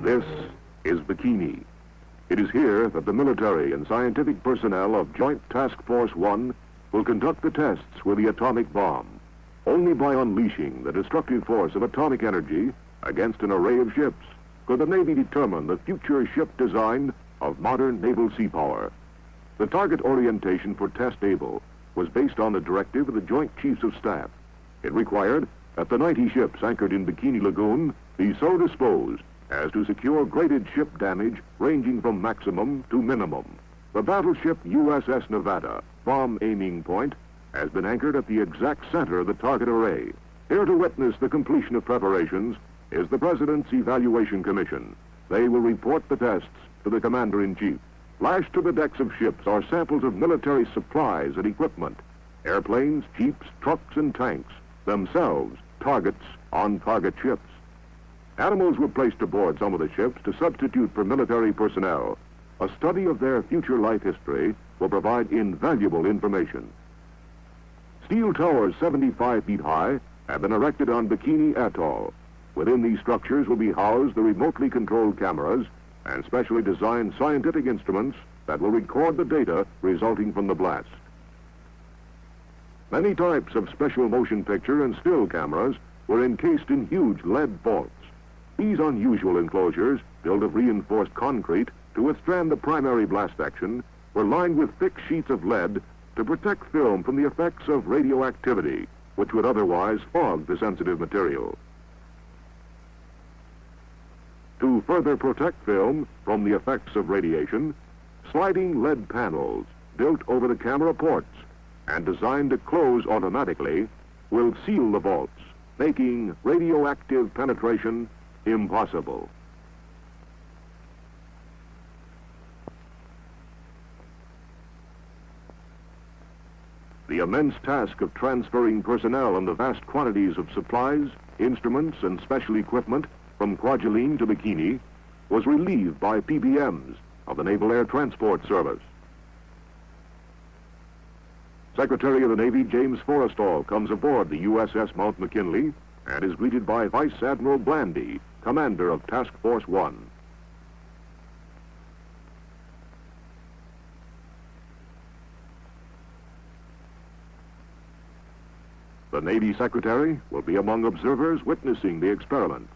This is Bikini. It is here that the military and scientific personnel of Joint Task Force 1 will conduct the tests with the atomic bomb. Only by unleashing the destructive force of atomic energy against an array of ships could the Navy determine the future ship design of modern naval sea power. The target orientation for Test Able was based on the directive of the Joint Chiefs of Staff. It required that the 90 ships anchored in Bikini Lagoon be so disposed as to secure graded ship damage ranging from maximum to minimum. The battleship USS Nevada, bomb aiming point, has been anchored at the exact center of the target array. Here to witness the completion of preparations is the President's Evaluation Commission. They will report the tests to the Commander-in-Chief. Lashed to the decks of ships are samples of military supplies and equipment, airplanes, jeeps, trucks, and tanks, themselves targets on target ships. Animals were placed aboard some of the ships to substitute for military personnel. A study of their future life history will provide invaluable information. Steel towers 75 feet high have been erected on Bikini Atoll. Within these structures will be housed the remotely controlled cameras and specially designed scientific instruments that will record the data resulting from the blast. Many types of special motion picture and still cameras were encased in huge lead vaults. These unusual enclosures, built of reinforced concrete to withstand the primary blast action, were lined with thick sheets of lead to protect film from the effects of radioactivity, which would otherwise fog the sensitive material. To further protect film from the effects of radiation, sliding lead panels built over the camera ports and designed to close automatically will seal the vaults, making radioactive penetration impossible. The immense task of transferring personnel and the vast quantities of supplies, instruments, and special equipment from Kwajalein to Bikini was relieved by PBMs of the Naval Air Transport Service. Secretary of the Navy James Forrestal comes aboard the USS Mount McKinley and is greeted by Vice Admiral Blandy, commander of Task Force 1. The Navy Secretary will be among observers witnessing the experiments.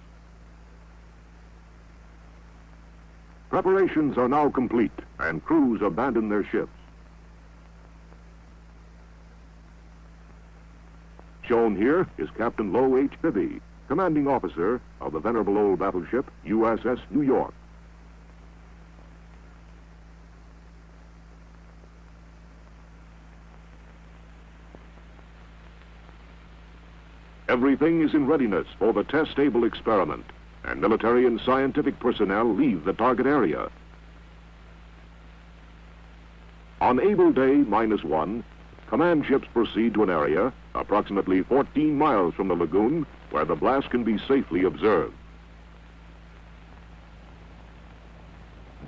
Preparations are now complete and crews abandon their ships. Shown here is Captain Low H. Bibby, commanding officer of the venerable old battleship USS New York. Everything is in readiness for the test-able experiment, and military and scientific personnel leave the target area. On Able Day -1, command ships proceed to an area approximately 14 miles from the lagoon where the blast can be safely observed.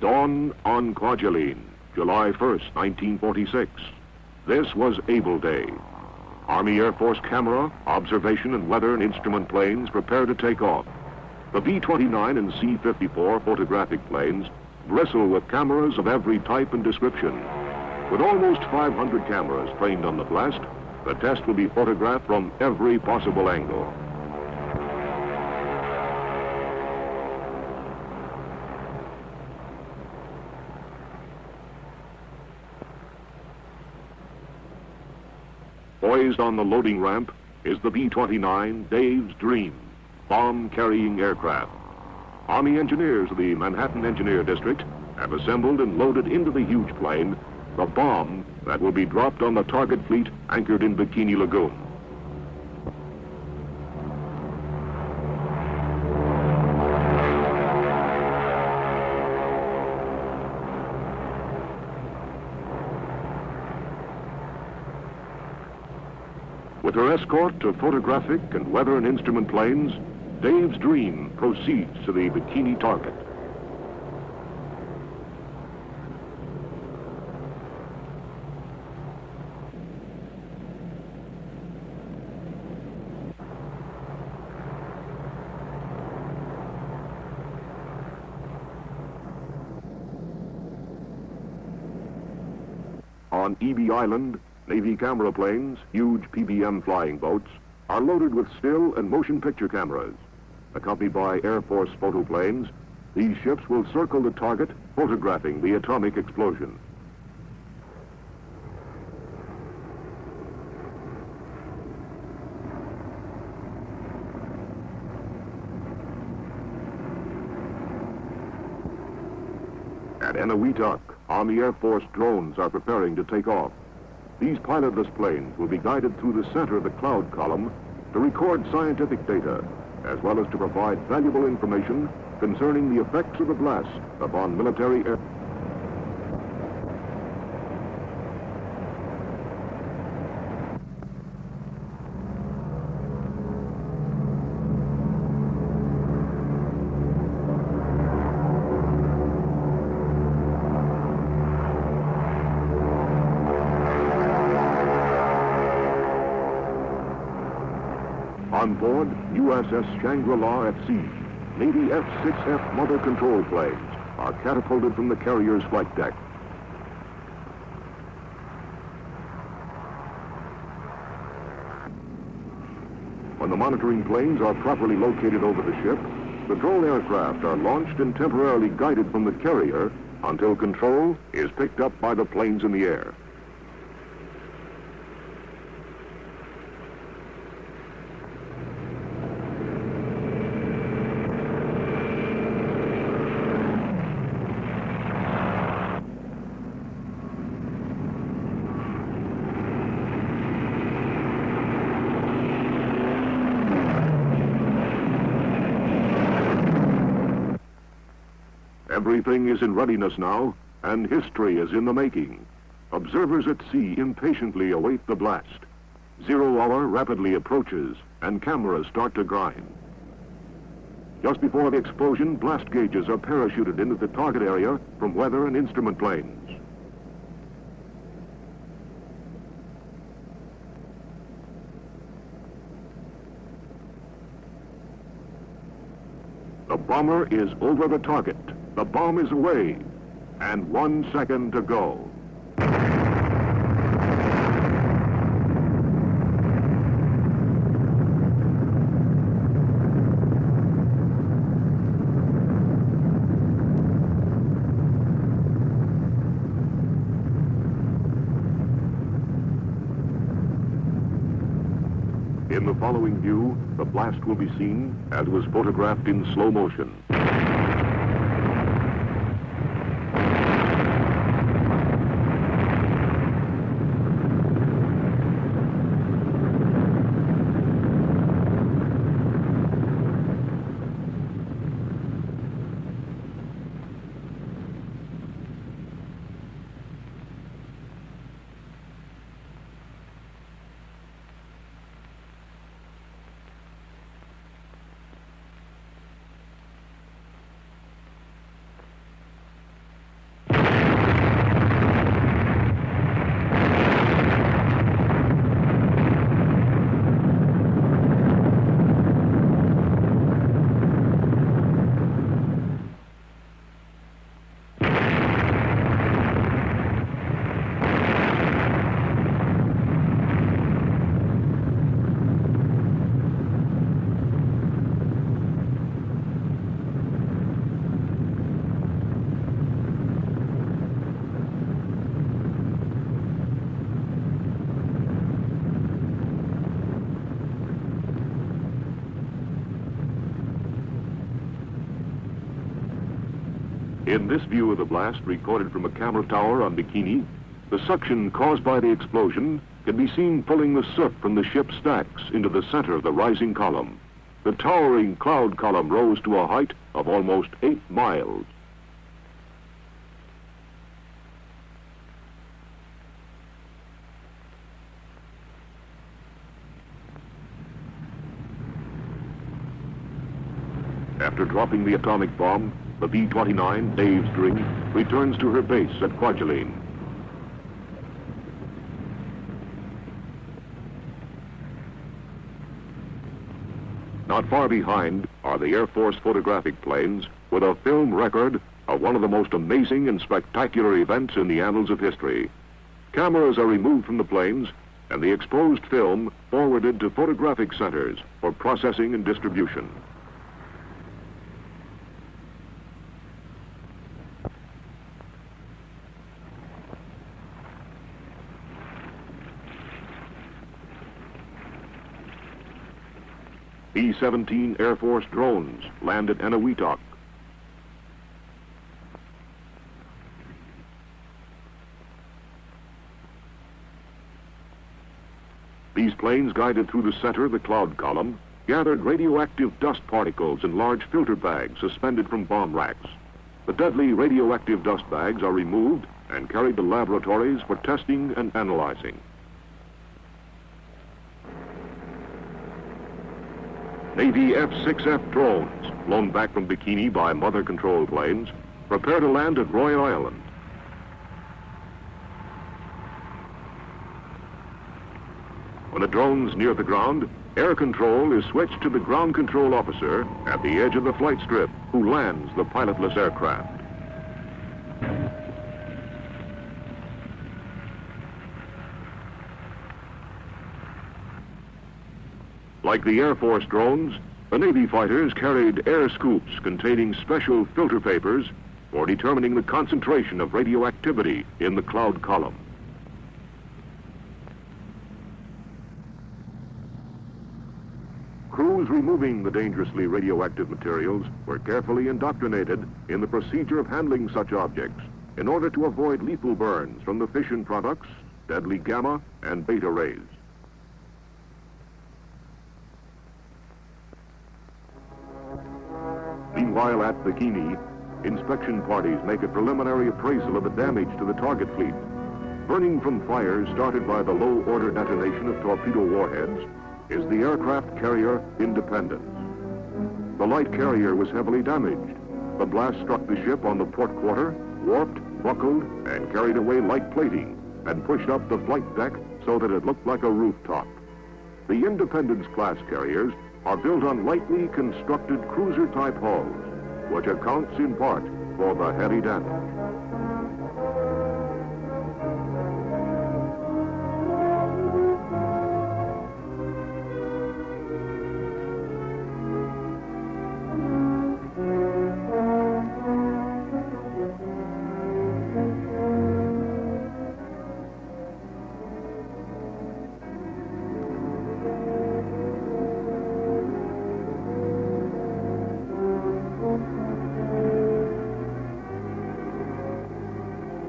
Dawn on Kwajalein, July 1st, 1946. This was Able Day. Army Air Force camera, observation, and weather and instrument planes prepare to take off. The B-29 and C-54 photographic planes bristle with cameras of every type and description. With almost 500 cameras trained on the blast, the test will be photographed from every possible angle. Poised on the loading ramp is the B-29 Dave's Dream, bomb-carrying aircraft. Army engineers of the Manhattan Engineer District have assembled and loaded into the huge plane the bomb that will be dropped on the target fleet anchored in Bikini Lagoon. With her escort of photographic and weather and instrument planes, Dave's Dream proceeds to the Bikini target. On EB Island, Navy camera planes, huge PBM flying boats, are loaded with still and motion picture cameras. Accompanied by Air Force photoplanes, these ships will circle the target, photographing the atomic explosion. At Eniwetok, Army Air Force drones are preparing to take off. These pilotless planes will be guided through the center of the cloud column to record scientific data, as well as to provide valuable information concerning the effects of the blast upon military air. On board USS Shangri-La at sea, Navy F-6F mother control planes are catapulted from the carrier's flight deck. When the monitoring planes are properly located over the ship, the drone aircraft are launched and temporarily guided from the carrier until control is picked up by the planes in the air. Everything is in readiness now, and history is in the making. Observers at sea impatiently await the blast. 0 hour rapidly approaches, and cameras start to grind. Just before the explosion, blast gauges are parachuted into the target area from weather and instrument planes. The bomber is over the target. The bomb is away, and 1 second to go. In the following view, the blast will be seen as was photographed in slow motion. In this view of the blast, recorded from a camera tower on Bikini, the suction caused by the explosion can be seen pulling the soot from the ship's stacks into the center of the rising column. The towering cloud column rose to a height of almost 8 miles. After dropping the atomic bomb, the B-29, Dave's Dream, returns to her base at Kwajalein. Not far behind are the Air Force photographic planes with a film record of one of the most amazing and spectacular events in the annals of history. Cameras are removed from the planes and the exposed film forwarded to photographic centers for processing and distribution. B-17 Air Force drones land at Eniwetok. These planes, guided through the center of the cloud column, gathered radioactive dust particles in large filter bags suspended from bomb racks. The deadly radioactive dust bags are removed and carried to laboratories for testing and analyzing. Navy F-6F drones, flown back from Bikini by mother control planes, prepare to land at Roy Island. When a drone's near the ground, air control is switched to the ground control officer at the edge of the flight strip, who lands the pilotless aircraft. Like the Air Force drones, the Navy fighters carried air scoops containing special filter papers for determining the concentration of radioactivity in the cloud column. Crews removing the dangerously radioactive materials were carefully indoctrinated in the procedure of handling such objects in order to avoid lethal burns from the fission products, deadly gamma and beta rays. Meanwhile, at Bikini, inspection parties make a preliminary appraisal of the damage to the target fleet. Burning from fires started by the low-order detonation of torpedo warheads is the aircraft carrier Independence. The light carrier was heavily damaged. The blast struck the ship on the port quarter, warped, buckled, and carried away light plating, and pushed up the flight deck so that it looked like a rooftop. The Independence-class carriers are built on lightly constructed cruiser-type hulls, which accounts in part for the heavy damage.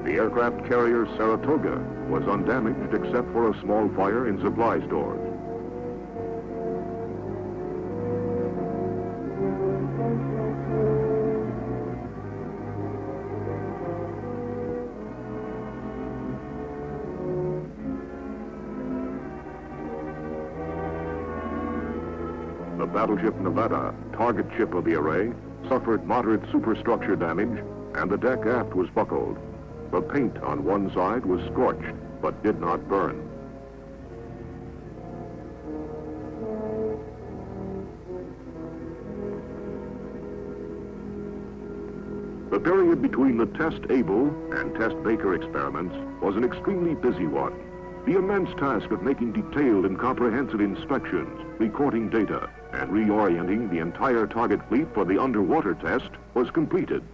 The aircraft carrier Saratoga was undamaged except for a small fire in supply stores. The battleship Nevada, target ship of the array, suffered moderate superstructure damage, and the deck aft was buckled. The paint on one side was scorched, but did not burn. The period between the Test Able and Test Baker experiments was an extremely busy one. The immense task of making detailed and comprehensive inspections, recording data, and reorienting the entire target fleet for the underwater test was completed.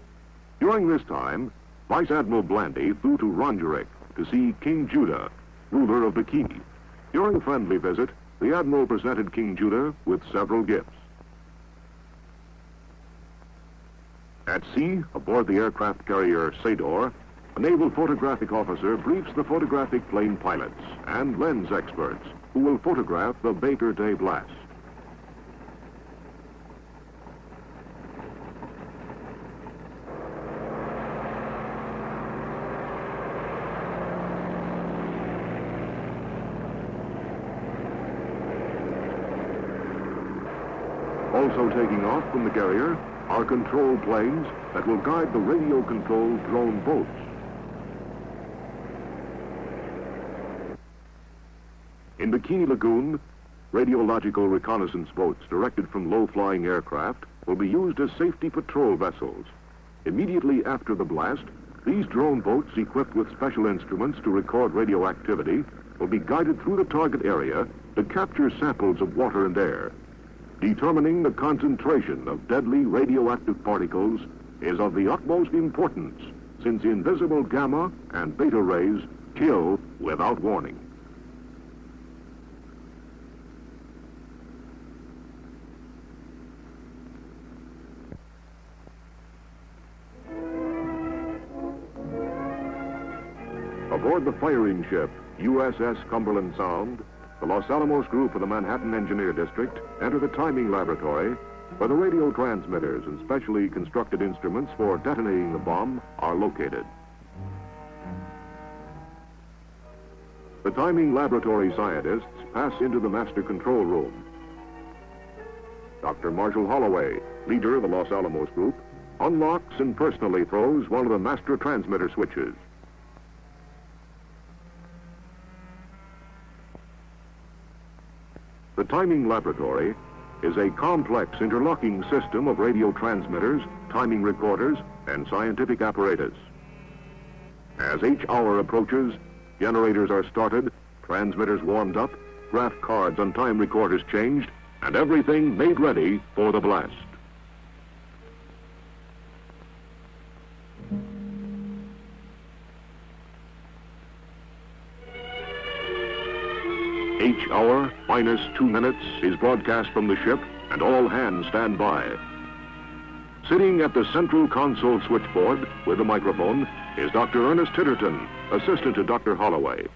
During this time, Vice Admiral Blandy flew to Rongerik to see King Judah, ruler of Bikini. During a friendly visit, the Admiral presented King Judah with several gifts. At sea, aboard the aircraft carrier Sador, a naval photographic officer briefs the photographic plane pilots and lens experts who will photograph the Baker Day blast. Also taking off from the carrier are control planes that will guide the radio-controlled drone boats. In Bikini Lagoon, radiological reconnaissance boats directed from low-flying aircraft will be used as safety patrol vessels. Immediately after the blast, These drone boats, equipped with special instruments to record radioactivity, will be guided through the target area to capture samples of water and air. Determining the concentration of deadly radioactive particles is of the utmost importance, since invisible gamma and beta rays kill without warning. Aboard the firing ship USS Cumberland Sound, the Los Alamos group of the Manhattan Engineer District enter the timing laboratory where the radio transmitters and specially constructed instruments for detonating the bomb are located. The timing laboratory scientists pass into the master control room. Dr. Marshall Holloway, leader of the Los Alamos group, unlocks and personally throws one of the master transmitter switches. The timing laboratory is a complex interlocking system of radio transmitters, timing recorders, and scientific apparatus. As each hour approaches, generators are started, transmitters warmed up, graph cards and time recorders changed, and everything made ready for the blast. Each hour, minus 2 minutes, is broadcast from the ship, and all hands stand by. Sitting at the central console switchboard with a microphone is Dr. Ernest Titterton, assistant to Dr. Holloway.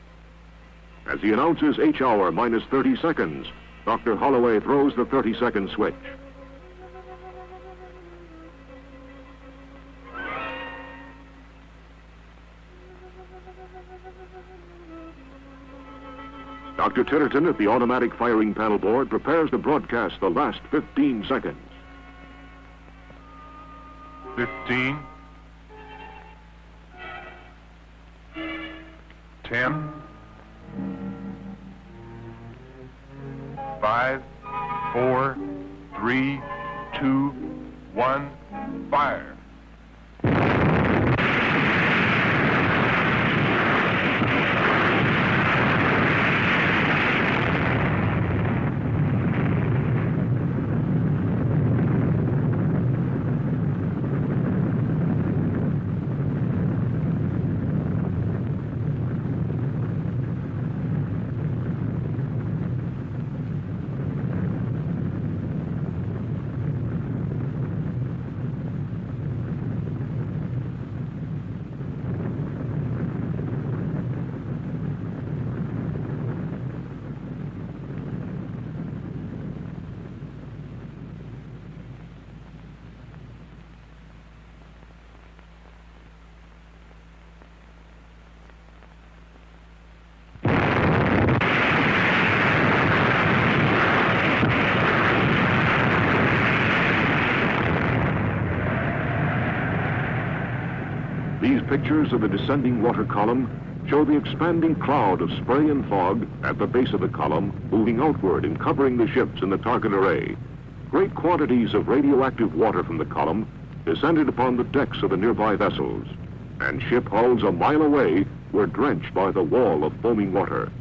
As he announces each hour minus 30 seconds, Dr. Holloway throws the 30-second switch. Dr. Titterton at the automatic firing panel board prepares to broadcast the last 15 seconds. 15, 10, 5, 4, 3, 2, 1, fire. These pictures of the descending water column show the expanding cloud of spray and fog at the base of the column moving outward and covering the ships in the target array. Great quantities of radioactive water from the column descended upon the decks of the nearby vessels, and ship hulls a mile away were drenched by the wall of foaming water.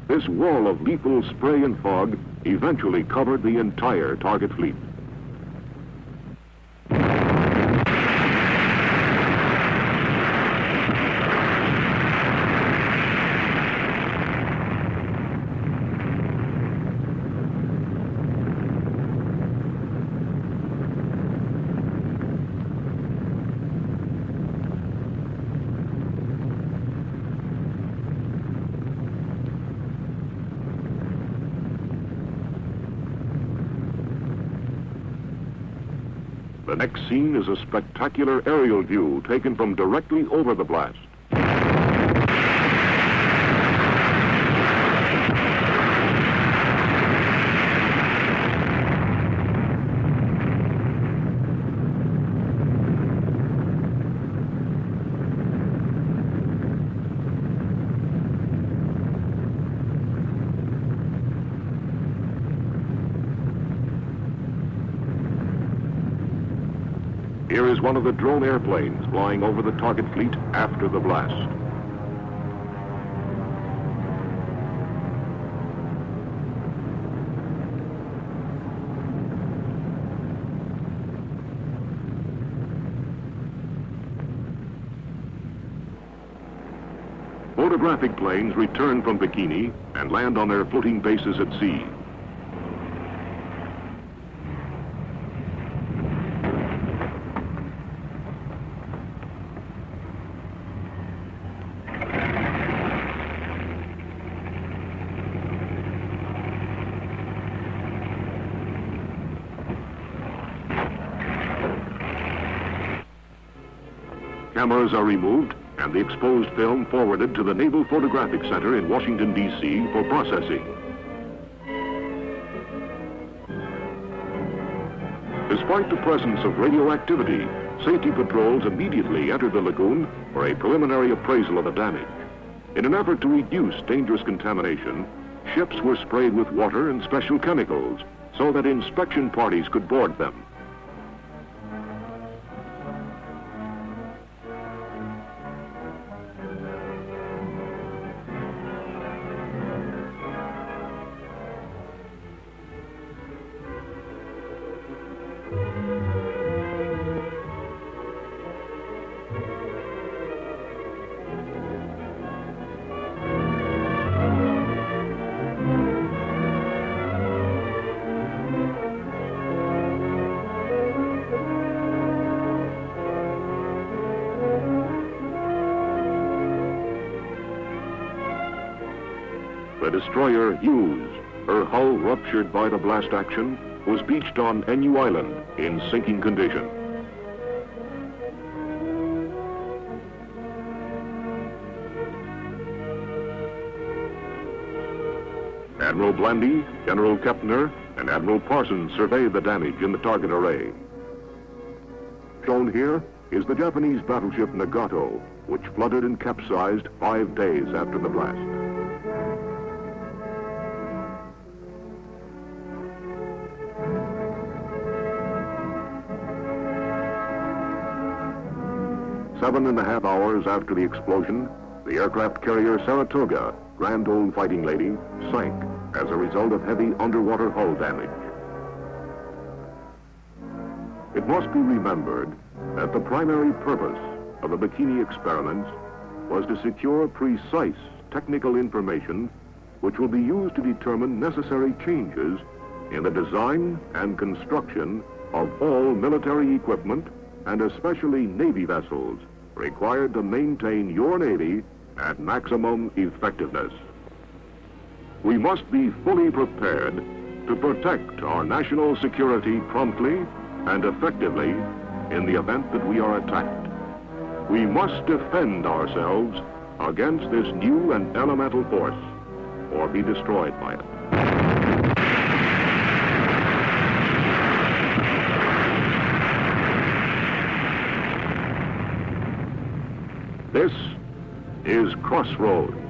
This wall of lethal spray and fog eventually covered the entire target fleet. The next scene is a spectacular aerial view taken from directly over the blast. Here is one of the drone airplanes flying over the target fleet after the blast. Photographic planes return from Bikini and land on their floating bases at sea. Cameras are removed and the exposed film forwarded to the Naval Photographic Center in Washington, D.C. for processing. Despite the presence of radioactivity, safety patrols immediately entered the lagoon for a preliminary appraisal of the damage. In an effort to reduce dangerous contamination, ships were sprayed with water and special chemicals so that inspection parties could board them. The destroyer Hughes, her hull ruptured by the blast action, was beached on Enu Island in sinking condition. Admiral Blandy, General Kepner, and Admiral Parsons surveyed the damage in the target array. Shown here is the Japanese battleship Nagato, which flooded and capsized 5 days after the blast. Seven and a half hours after the explosion, the aircraft carrier Saratoga, Grand Old Fighting Lady, sank as a result of heavy underwater hull damage. It must be remembered that the primary purpose of the Bikini experiments was to secure precise technical information which will be used to determine necessary changes in the design and construction of all military equipment and especially Navy vessels required to maintain your Navy at maximum effectiveness. We must be fully prepared to protect our national security promptly and effectively in the event that we are attacked. We must defend ourselves against this new and elemental force or be destroyed by it. This is Crossroads.